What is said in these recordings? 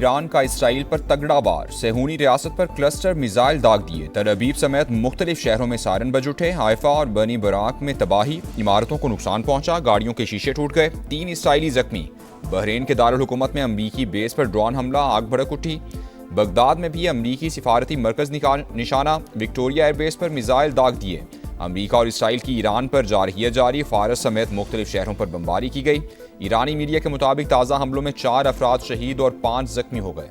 Iran का Israel पर तगड़ा वार, सेहूनी रियासत पर क्लस्टर मिसाइल दाग दिए। तल अबीब समेत मुख्तलिफ शहरों में सायरन बज उठे। हाइफा और बनी बराक में तबाही, इमारतों को नुकसान पहुंचा, गाड़ियों के शीशे टूट गए, 3 इसराइली जख्मी। बहरीन के दारुल हुकूमत में अमरीकी बेस पर ड्रोन हमला, आग भड़क उठी। बगदाद में भी अमरीकी सिफारती मरकज निशाना, विक्टोरिया एयरबेस पर मिसाइल दाग दिए। अमरीका और इसराइल की ईरान पर जारहियत जारी, फारस समेत मुख्तलिफ शहरों पर बमबारी की गई। ईरानी मीडिया के मुताबिक ताज़ा हमलों में 4 अफराद शहीद और 5 जख्मी हो गए।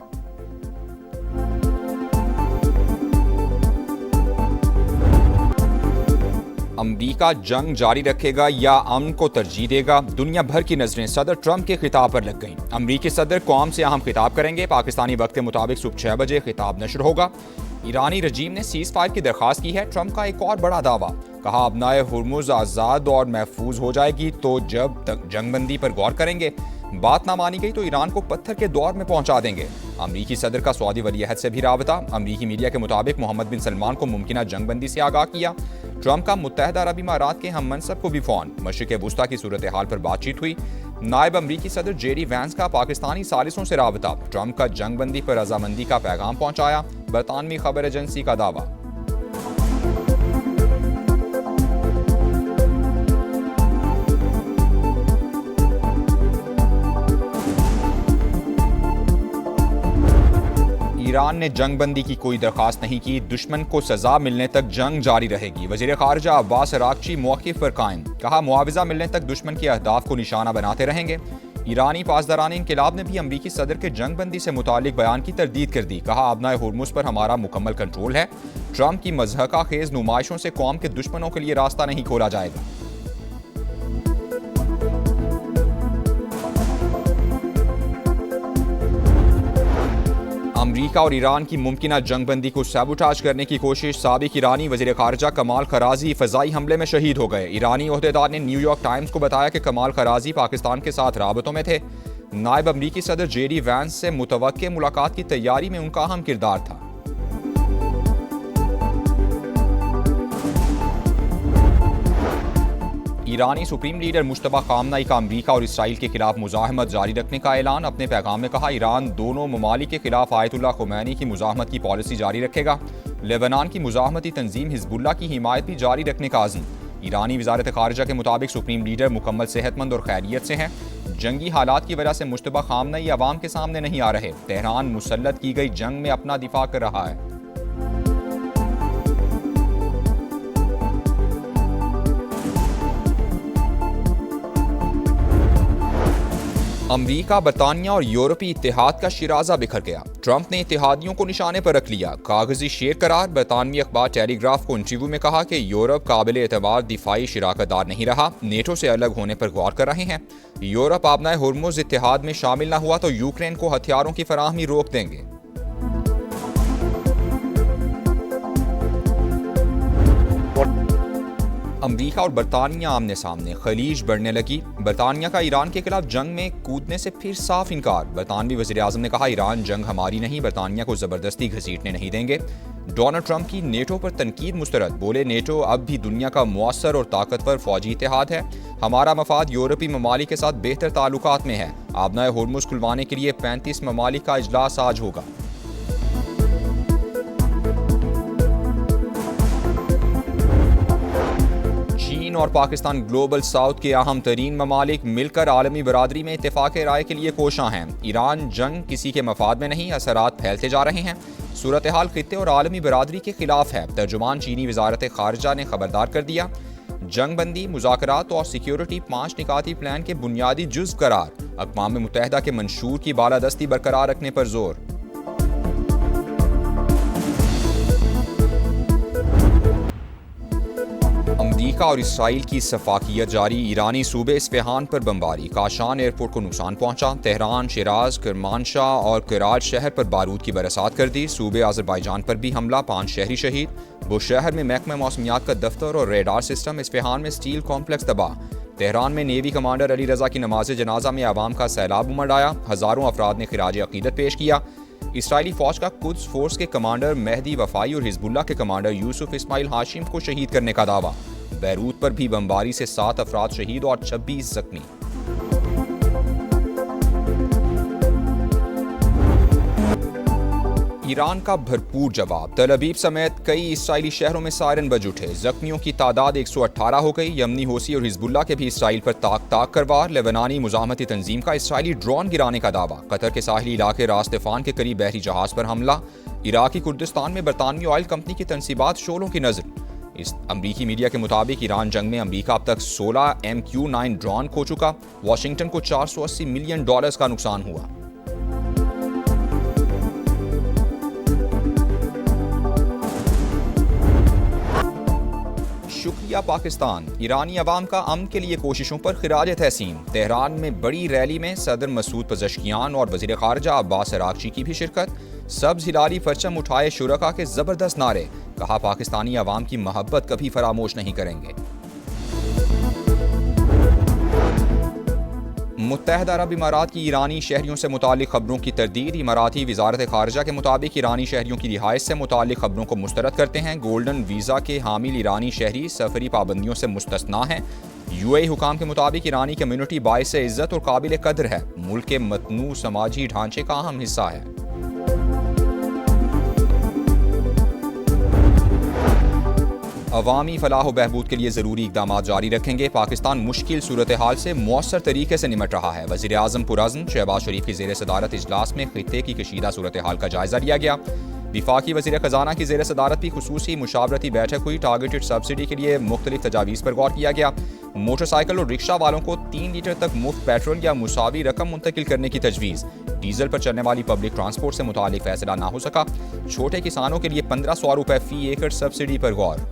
अमरीका जंग जारी रखेगा या अमन को तरजीह देगा? दुनिया भर की नजरें सदर ट्रंप के खिताब पर लग गईं। अमरीकी सदर कौम से अहम खिताब करेंगे। पाकिस्तानी वक्त के मुताबिक सुबह 6 बजे खिताब नशर होगा। ईरानी रजीम ने सीज फायर की दरख्वास्त की है। ट्रंप का एक और बड़ा दावा, कहा अपनाए हुर्मुज आज़ाद और महफूज हो जाएगी तो जब तक जंगबंदी पर गौर करेंगे। बात ना मानी गई तो ईरान को पत्थर के दौर में पहुंचा देंगे। अमरीकी सदर का सऊदी वलीअहद से भी राबता। अमरीकी मीडिया के मुताबिक मोहम्मद बिन सलमान को मुमकिना जंगबंदी से आगाह किया। ट्रंप का मुत्तहदा अरब इमारात के हम मनसब को भी फ़ोन। मशरिक़ वुस्ता की सूरत हाल पर बातचीत हुई। नायब अमरीकी सदर जेडी वैंस का पाकिस्तानी सालिसों से राबता। ट्रंप का जंगबंदी पर रजामंदी का पैगाम पहुंचाया। बरतानवी खबर एजेंसी का दावा। ईरान ने जंगबंदी की कोई दरखास्त नहीं की। दुश्मन को सजा मिलने तक जंग जारी रहेगी। वज़ीर ख़ारिजा अब्बास अरागची मौक़िफ़ पर कायम, कहा मुआवजा मिलने तक दुश्मन के अहदाफ को निशाना बनाते रहेंगे। ईरानी पासदारान इनक़िलाब ने भी अमरीकी सदर के जंगबंदी से मुतालिक बयान की तरदीद कर दी। कहा अबनाए हुर्मुज़ पर हमारा मुकम्मल कंट्रोल है। ट्रंप की मज़हक़ा खेज़ नुमाइशों से कौम के दुश्मनों के लिए रास्ता नहीं खोला जाएगा। अमरीका और ईरान की मुमकिना जंगबंदी को सबूटाज करने की कोशिश। साबिक ईरानी वज़ीर ख़ारिजा कमाल खराजी फ़ज़ाई हमले में शहीद हो गए। ईरानी ओहदेदार ने न्यूयॉर्क टाइम्स को बताया कि कमाल खराजी पाकिस्तान के साथ राबतों में थे। नायब अमरीकी सदर जेडी वैंस से मुतवक्के मुलाकात की तैयारी में उनका अहम किरदार था। ईरानी सुप्रीम लीडर मुश्तबा खामनाई का अमरीका और इसराइल के खिलाफ मुज़ाहमत जारी रखने का ऐलान। अपने पैगाम में कहा ईरान दोनों ममालिक के खिलाफ आयतुल्लाह खुमैनी की मुज़ाहमत की पॉलिसी जारी रखेगा। लेबनान की मुज़ाहमती तंजीम हिज़्बुल्लाह की हिमायत भी जारी रखने का आज़म। ईरानी वज़ारत ख़ारिजा के मुताबिक सुप्रीम लीडर मुकम्मल सेहतमंद और खैरियत से हैं। जंगी हालात की वजह से मुश्तबा खामनाई अवाम के सामने नहीं आ रहे। तेहरान मुसल्लत की गई जंग में अपना दिफा कर रहा है। अमरीका, बरतानिया और यूरोपीय इत्तेहाद का शिराजा बिखर गया। ट्रंप ने इत्तेहादियों को निशाने पर रख लिया। कागजी शेर करार। बरतानवी अखबार टेलीग्राफ को इंटरव्यू में कहा कि यूरोप काबिल एतबार दिफाई शिराकतदार नहीं रहा, नेटो से अलग होने पर गौर कर रहे हैं। यूरोप अपनाए हुर्मुज़ इत्तेहाद में शामिल न हुआ तो यूक्रेन को हथियारों की फराहमी रोक देंगे। अमरीका और बरतानिया आमने सामने, खलीज बढ़ने लगी। बरतानिया का ईरान के खिलाफ जंग में कूदने से फिर साफ इनकार। बरतानवी वज़ीर आज़म ने कहा ईरान जंग हमारी नहीं, बरतानिया को ज़बरदस्ती घसीटने नहीं देंगे। डोनाल्ड ट्रंप की नेटो पर तनकीद मुस्तरद। बोले नेटो अब भी दुनिया का मुअस्सर और ताकतवर फौजी इत्तेहाद है। हमारा मफाद यूरोपीय ममालिक के साथ बेहतर ताल्लुकात में है। आबनाए हुर्मुज़ खुलवाने के लिए 35 ममालिक का इजलास आज होगा। चीन और पाकिस्तान ग्लोबल साउथ के अहम तरीन ममालिक मिलकर आलमी बरादरी में इत्तेफाक राय के लिए कोशां हैं। ईरान जंग किसी के मफाद में नहीं, असरात फैलते जा रहे हैं। सूरत हाल खित्ते और आलमी बरादरी के खिलाफ है। तर्जुमान चीनी वजारत खारजा ने खबरदार कर दिया। जंगबंदी, मुज़ाकरात और सिक्योरिटी 5 निकाती प्लान के बुनियादी जुज़्व करार। अक़वाम मुत्तहिदा के मंशूर की बालादस्ती बरकरार रखने पर जोर। अमरीका और इसराइल की सफाकियत जारी। ईरानी सूबे इस्फहान पर बमबारी, काशान एयरपोर्ट को नुकसान पहुंचा। तेहरान, शिराज, करमानशाह और कराज शहर पर बारूद की बरसात कर दी। सूबे आज़रबाईजान पर भी हमला, 5 शहरी शहीद। बुशहर में महकमा मौसमियात का दफ्तर और रेडार सिस्टम। इस्फहान में स्टील कॉम्प्लेक्स तबाह। तेहरान में नेवी कमांडर अली रजा की नमाज जनाजा में आवाम का सैलाब उमड़ आया। हज़ारों अफराद ने खिराज अकीदत पेश किया। इसराइली फौज का कुद्स फोर्स के कमांडर मेहदी वफाई और हिजबुल्लाह के कमांडर यूसुफ इस्माइल हाशिम को शहीद करने का दावा। बैरूत पर भी बमबारी से 7 अफराद शहीद और 26 जख्मी। ईरान का भरपूर जवाब। तल अवीव समेत कई इसराइली शहरों में सायरन बज उठे। जख्मियों की तादाद 118 हो गई। यमनी होसी और हिजबुल्लाह के भी इसराइल पर ताक ताक कर वार। लेबनानी मुजाहमती तंजीम का इसराइली ड्रोन गिराने का दावा। कतर के साहिली इलाके रास्तेफान के करीब बहरी जहाज पर हमला। इराकी कुर्दिस्तान में बरतानवी ऑयल कंपनी की तनसीबात शोलों की नजर। इस अमरीकी मीडिया के मुताबिक ईरान जंग में अमरीका अब तक 16 MQ-9 ड्रोन खो चुका। वाशिंगटन को $480 मिलियन का नुकसान हुआ। शुक्रिया पाकिस्तान, ईरानी अवाम का अमन के लिए कोशिशों पर खिराज तहसीन। तेहरान में बड़ी रैली में सदर मसूद पज़ेश्कियान और वज़ीर ख़ारजा अब्बास अराग़ची की भी शिरकत। सब्ज़ हिलाली परचम उठाए शुरका के ज़बरदस्त नारे। कहा पाकिस्तानी अवाम की मोहब्बत कभी फरामोश नहीं करेंगे। मुत्तहदा अरब इमारात की ईरानी शहरियों से मुतालिक खबरों की तरदीद। इमाराती वज़ारत ख़ारजा के मुताबिक ईरानी शहरियों की रिहाइश से मुतालिक खबरों को मुस्तरद करते हैं। गोल्डन वीज़ा के हामिल ईरानी शहरी सफरी पाबंदियों से मुस्तस्ना हैं। UAE हुकाम के मुताबिक ईरानी कम्युनिटी बाइस इज़्ज़त और काबिल कदर है। मुल्क के मतनू समाजी ढांचे का अहम हिस्सा है। अवामी फलाह व बहबूद के लिए ज़रूरी इक़दाम जारी रखेंगे। पाकिस्तान मुश्किल सूरत हाल से मौसर तरीके से निमट रहा है। वज़ीर आज़म पुरअज़्म शहबाज शरीफ की ज़ेर सदारत इजलास में खित्ते की कशीदा सूरत हाल का जायज़ा लिया गया। वफाकी वज़ीर ख़जाना की ज़ेर सदारत भी खुसूसी मुशावरती बैठक हुई। टारगेटेड सब्सिडी के लिए मुख्तलिफ तजावीज़ पर गौर किया गया। मोटरसाइकिल और रिक्शा वालों को 3 लीटर तक मुफ्त पेट्रोल या मुसावी रकम मुंतकिल करने की तजवीज़। डीजल पर चलने वाली पब्लिक ट्रांसपोर्ट से मुतालिक फैसला ना हो सका। छोटे किसानों के लिए 1500 रुपये फ़ी एकड़ सब्सिडी पर गौर।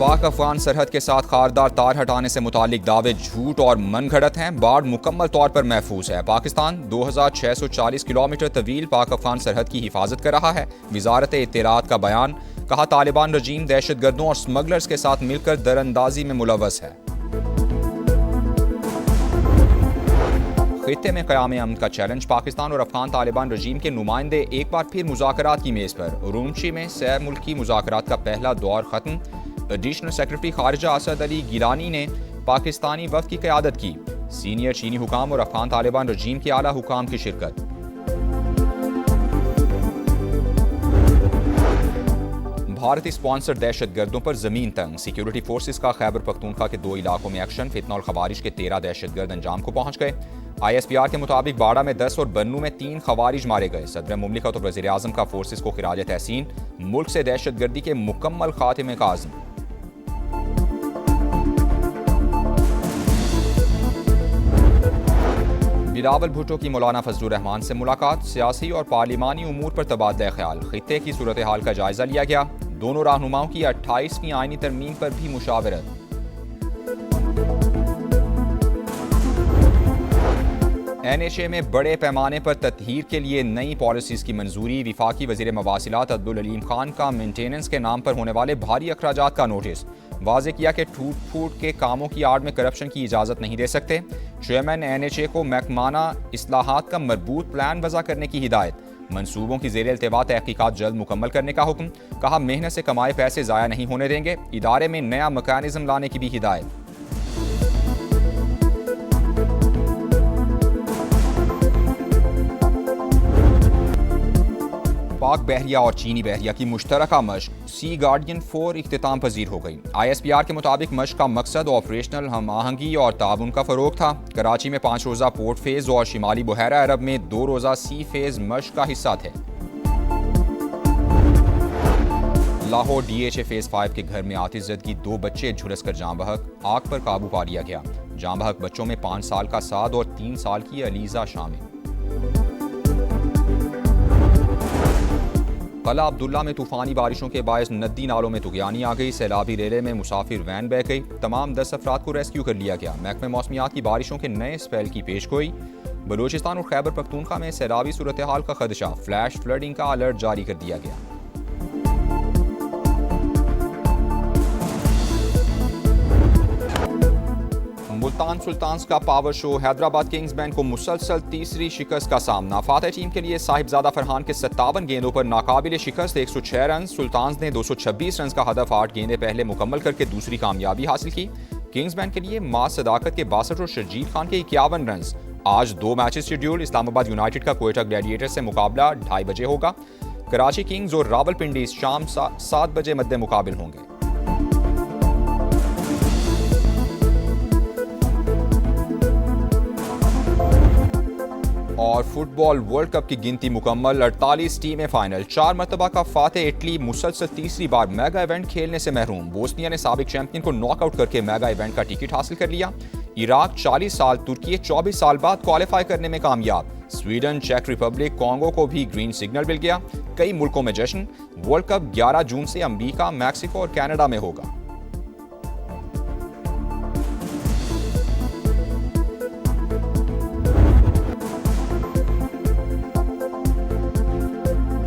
पाक अफगान सरहद के साथ खारदार तार हटाने से मुतालिक दावे झूठ और मन घड़त हैं। बाढ़ मुकम्मल तौर पर महफूज है। पाकिस्तान 2640 किलोमीटर तवील पाक अफगान सरहद की हिफाजत कर रहा है। वजारत इत्तलात का बयान। कहा तालिबान रजीम दहशतगर्दों और स्मगलर्स के साथ मिलकर दरअंदाजी में मुलव्वस है। खित्ते में क़याम अमन का चैलेंज। पाकिस्तान और अफगान तालिबान रजीम के नुमाइंदे एक बार फिर मुज़ाकरात की मेज़ पर। उरूमची में सह मुल्की मुज़ाकरात का पहला दौर ख़त्म। एडिशनल सेक्रेटरी खारजा असद अली गिलानी ने पाकिस्तानी वफ़द की क़यादत की। सीनियर चीनी हुकाम और अफगान तालिबान रजीम के आला हुकाम की शिरकत। भारतीय स्पॉन्सर दहशतगर्दों पर ज़मीन तंग। सिक्योरिटी फोर्सेस का खैबर पख्तूनख्वा के 2 इलाकों में एक्शन। फितना और खवारिश के 13 दहशतगर्द अंजाम को पहुंच गए। ISPR के मुताबिक बाड़ा में 10 और बन्नू में 3 खवारिज मारे गए। सदर मुमलिकत और वज़ीर आज़म का फोर्सेस को खिराज तहसीन। मुल्क से दहशतगर्दी के मुकम्मल खात्मे का आज़म। बिलावल भुट्टो की मौलाना फजलुर रहमान से मुलाकात। सियासी और पार्लिमानी उमूर पर तबादला ख्याल। खित्ते की सूरत हाल का जायजा लिया गया। दोनों रहनुमाओं की 28वीं आईनी तरमीम पर भी मुशावरत। NHA में बड़े पैमाने पर तत्हीर के लिए नई पॉलिसीज़ की मंजूरी। वफाकी वज़ीर मवासिलात अब्दुल अलीम खान का मेंटेनेंस के नाम पर होने वाले भारी अखराजात का नोटिस। वाज़े किया कि टूट फूट के कामों की आड़ में करप्शन की इजाज़त नहीं दे सकते। चेयरमैन NHA को महकमाना इस्लाहात का मरबूत प्लान वज़ा करने की हिदायत। मंसूबों की ज़ेर इल्तिवा तहकीकात जल्द मुकम्मल करने का हुक्म। कहा मेहनत से कमाए पैसे ज़ाया नहीं होने देंगे। इदारे में नया मैकेनिज्म लाने की भी हिदायत। पाक बहरिया और चीनी बहरिया की मुश्तरका मशक सी गार्डियन 4 इख्तिताम पजीर हो गई। ISPR के मुताबिक मशक का मकसद ऑपरेशनल हम आहंगी और ताउन का फ़रोग था। कराची में 5 रोज़ा पोर्ट फेज़ और शिमाली बुहैरा अरब में 2 रोज़ा सी फेज़ मशक का हिस्सा थे। लाहौर DHA फेज़ 5 के घर में आतिशज़दगी 2 बच्चे झुलस कर जाँ बहक। आग पर काबू पा लिया गया। जाँ बहक बच्चों में 5 साल का साद और 3 साल की अलीज़ा शामिल। कला अब्दुल्ला में तूफ़ानी बारिशों के बायस नदी नालों में तुगयानी आ गई। सैलाबी रेले में मुसाफिर वैन बह गई। तमाम 10 अफराद को रेस्क्यू कर लिया गया। महकमे मौसमियात की बारिशों के नए स्पेल की पेशगोई। बलूचिस्तान और खैबर पख्तूनख्वा में सैलाबी सूरत हाल का खदशा। फ्लैश फ्लडिंग का अलर्ट जारी कर दिया गया। मुल्तान सुल्तान्स का power show. Hyderabad Kings band को मुसलसल तीसरी शिकस्त का सामना। फातह टीम के लिए साहिबजादा फरहान के 57 गेंदों पर नाकाबिल शिकस्त 106 रन। सुल्तान्स ने 226 रन का हदफ 8 गेंदें पहले मुकम्मल करके दूसरी कामयाबी हासिल की। किंग्समैन के लिए मास सदाकत के 62 और शर्जील खान के 51 रन। आज 2 मैचेस शेड्यूल। इस्लामाबाद यूनाइटेड का क्वेटा ग्लैडिएटर से मुकाबला 2:30 बजे होगा। कराची किंग्स और रावलपिंडी शाम 7 बजे मद्दे मुकाबिल होंगे। और फुटबॉल वर्ल्ड कप की गिनती मुकम्मल। 48 टीमें फाइनल। 4 मरतबा का फातेह इटली मुसलसल तीसरी बार मेगा इवेंट खेलने से महरूम। बोस्निया ने साबिक चैंपियन को नॉकआउट करके मेगा इवेंट का टिकट हासिल कर लिया। इराक 40 साल, तुर्की 24 साल बाद क्वालिफाई करने में कामयाब। स्वीडन, चेक रिपब्लिक, कॉन्गो को भी ग्रीन सिग्नल मिल गया। कई मुल्कों में जश्न। वर्ल्ड कप 11 जून से अमेरिका, मैक्सिको और कनाडा में होगा।